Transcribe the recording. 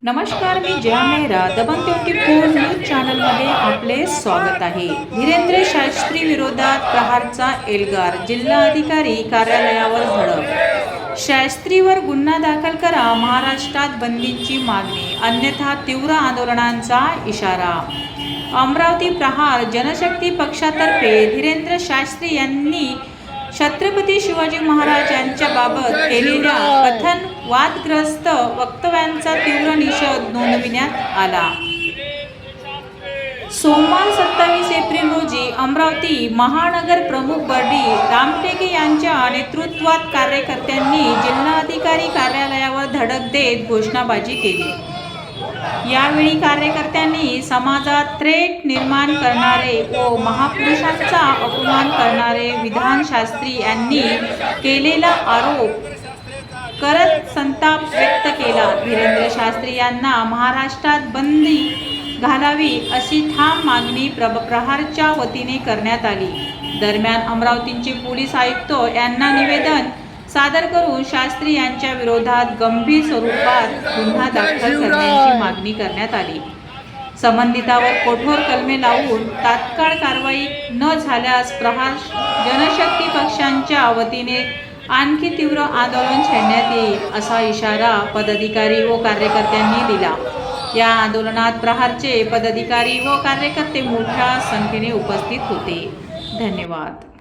नमस्कार, मी जया मेहरा दबंग 24 न्यूज चॅनलमध्ये आपले स्वागत आहे। धीरेंद्र शास्त्री विरोधात प्रहारचा एल्गार, जिल्हाधिकारी कार्यालयावर धडक। शास्त्रीवर गुन्हा दाखल करा, महाराष्ट्रात बंदीची मागणी, अन्यथा तीव्र आंदोलनांचा इशारा। अमरावती प्रहार जनशक्ती पक्षातर्फे धीरेंद्र शास्त्री यांनी छत्रपती शिवाजी महाराज यांच्याबाबत केलेल्या कथन वादग्रस्त वक्तव्यांचा तीव्र निषेध नोंदविण्यात आला। सोमवार 27 एप्रिल रोजी अमरावती महानगर प्रमुख बर्डी रामटेके यांच्या नेतृत्वात कार्यकर्त्यांनी जिल्हाधिकारी कार्यालयावर धडक देत घोषणाबाजी केली। यावेळी कार्यकर्त्यांनी समाजात थ्रेट निर्माण करणारे व महापुरुषांचा अपमान करणारे विधान शास्त्री यांनी केलेला आरोप करत संताप व्यक्त केला। धीरेंद्र शास्त्री यांना महाराष्ट्रात बंदी घालावी अशी ठाम मागणी प्रहारच्या वतीने करण्यात आली। दरम्यान अमरावतीचे पोलीस आयुक्त यांना निवेदन सादर करून शास्त्री यांच्या विरोधात गंभीर स्वरूपात गुन्हा दाखल करण्याची मागणी करण्यात आली। संबंधितावर कठोर कलमे लावून तात्काळ कारवाई न झाल्यास प्रहार जनशक्ती पक्षांच्या वतीने आणखी तीव्र आंदोलन छेडण्यात येईल असा इशारा पदाधिकारी व कार्यकर्त्यांनी दिला। या आंदोलनात प्रहारचे पदाधिकारी व कार्यकर्ते मोठ्या संख्येने उपस्थित होते। धन्यवाद।